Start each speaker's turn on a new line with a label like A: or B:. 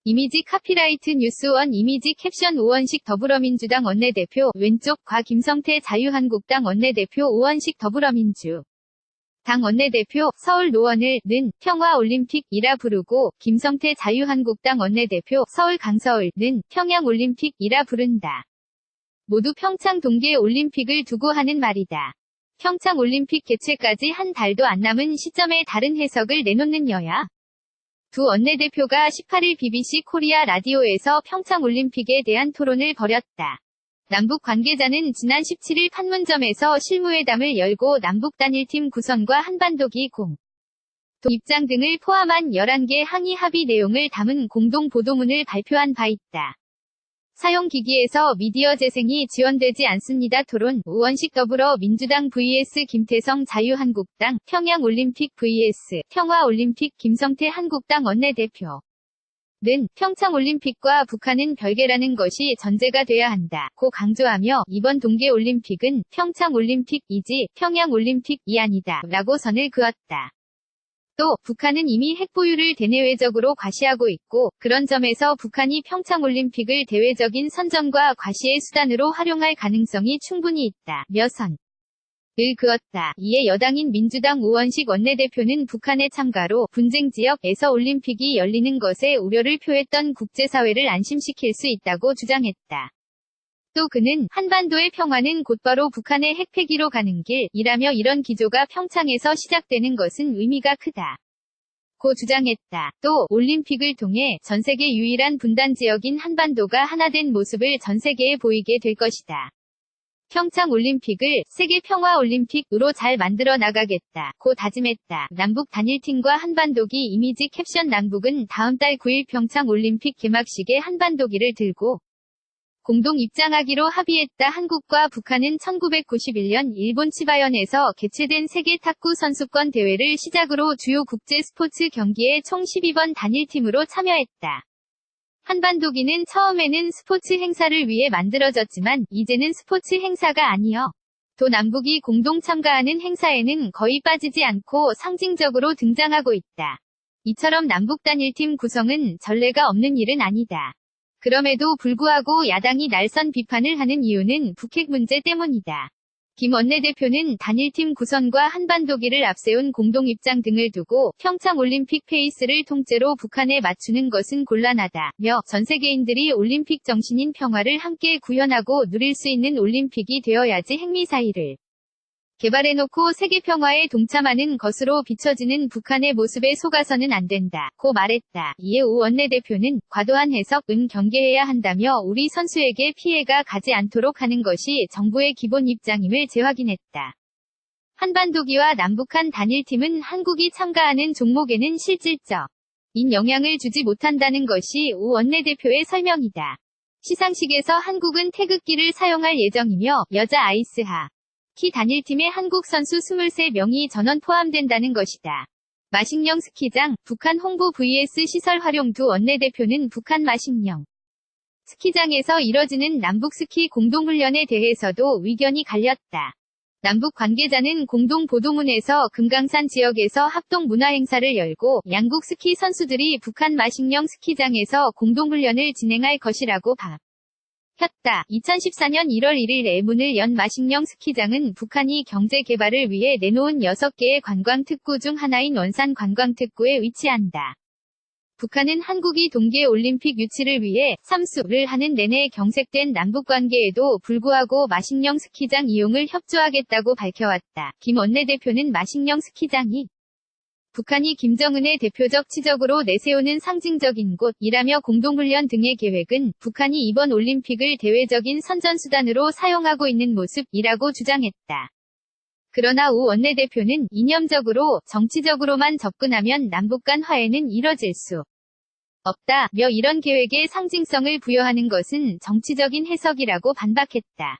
A: 이미지 카피라이트 뉴스원 이미지 캡션 오원식 더불어민주당 원내대표 왼쪽 과 김성태 자유한국당 원내대표 오원식 더불어민주 당 원내대표 서울 노원을 는 평화올림픽이라 부르고 김성태 자유한국당 원내대표 서울 강서을 는 평양올림픽이라 부른다. 모두 평창 동계올림픽을 두고 하는 말이다. 평창올림픽 개최까지 한 달도 안 남은 시점에 다른 해석을 내놓는 여야. 두 원내대표가 18일 BBC 코리아 라디오에서 평창올림픽에 대한 토론을 벌였다. 남북 관계자는 지난 17일 판문점에서 실무회담을 열고 남북 단일팀 구성과 한반도기 공 입장 등을 포함한 11개 항의 합의 내용을 담은 공동 보도문을 발표한 바 있다. 사용기기에서 미디어 재생이 지원되지 않습니다. 토론 오원식 더불어민주당 vs 김태성 자유한국당 평양올림픽 vs 평화올림픽 김성태 한국당 원내대표 는 평창올림픽과 북한은 별개라는 것이 전제가 돼야 한다 고 강조하며 이번 동계올림픽은 평창올림픽이지 평양올림픽이 아니다 라고 선을 그었다. 또 북한은 이미 핵보유를 대내외적으로 과시하고 있고 그런 점에서 북한이 평창올림픽을 대외적인 선전과 과시의 수단으로 활용할 가능성이 충분히 있다며 선을 그었다. 이에 여당인 민주당 오원식 원내대표는 북한의 참가로 분쟁 지역에서 올림픽이 열리는 것에 우려를 표했던 국제사회를 안심시킬 수 있다고 주장했다. 또 그는 한반도의 평화는 곧바로 북한의 핵폐기로 가는 길이라며 이런 기조가 평창에서 시작되는 것은 의미가 크다 고 주장했다. 또 올림픽을 통해 전세계 유일한 분단 지역인 한반도가 하나된 모습을 전세계에 보이게 될 것이다. 평창올림픽을 세계 평화올림픽으로 잘 만들어 나가겠다 고 다짐했다. 남북 단일팀과 한반도기 이미지 캡션 남북은 다음 달 9일 평창올림픽 개막식에 한반도기를 들고 공동 입장하기로 합의했다. 한국과 북한은 1991년 일본 치바현에서 개최된 세계 탁구 선수권 대회를 시작으로 주요 국제 스포츠 경기에 총 12번 단일팀으로 참여했다. 한반도기는 처음에는 스포츠 행사를 위해 만들어졌지만 이제는 스포츠 행사가 아니여 도 남북이 공동 참가하는 행사에는 거의 빠지지 않고 상징적으로 등장하고 있다. 이처럼 남북 단일팀 구성은 전례가 없는 일은 아니다. 그럼에도 불구하고 야당이 날선 비판을 하는 이유는 북핵 문제 때문이다. 김 원내대표는 단일팀 구성과 한반도기를 앞세운 공동 입장 등을 두고 평창올림픽 페이스를 통째로 북한에 맞추는 것은 곤란하다며 전 세계인들이 올림픽 정신인 평화를 함께 구현하고 누릴 수 있는 올림픽이 되어야지 핵미사일을 개발해놓고 세계 평화에 동참하는 것으로 비춰지는 북한의 모습에 속아서는 안 된다 고 말했다. 이에 오 원내대표는 과도한 해석은 경계해야 한다며 우리 선수에게 피해가 가지 않도록 하는 것이 정부의 기본 입장임을 재확인했다. 한반도기와 남북한 단일팀은 한국이 참가하는 종목에는 실질적인 영향을 주지 못한다는 것이 오 원내대표의 설명이다. 시상식에서 한국은 태극기를 사용할 예정이며 여자 아이스하 키 단일팀에 한국 선수 23명이 전원 포함된다는 것이다. 마식령 스키장, 북한 홍보 vs 시설 활용 두 원내대표는 북한 마식령 스키장에서 이뤄지는 남북 스키 공동훈련에 대해서도 의견이 갈렸다. 남북 관계자는 공동 보도문에서 금강산 지역에서 합동 문화행사를 열고 양국 스키 선수들이 북한 마식령 스키장에서 공동훈련을 진행할 것이라고 혔다. 2014년 1월 1일에 문을 연 마식령 스키장은 북한이 경제 개발을 위해 내놓은 6개의 관광특구 중 하나인 원산 관광특구에 위치한다. 북한은 한국이 동계올림픽 유치를 위해 참수를 하는 내내 경색된 남북관계에도 불구하고 마식령 스키장 이용을 협조하겠다고 밝혀왔다. 김 원내대표는 마식령 스키장이 북한이 김정은의 대표적 치적으로 내세우는 상징적인 곳이라며 공동훈련 등의 계획은 북한이 이번 올림픽을 대외적인 선전수단으로 사용하고 있는 모습이라고 주장했다. 그러나 오 원내대표는 이념적으로 정치적으로만 접근하면 남북 간 화해는 이뤄질 수 없다며 이런 계획에 상징성을 부여하는 것은 정치적인 해석이라고 반박했다.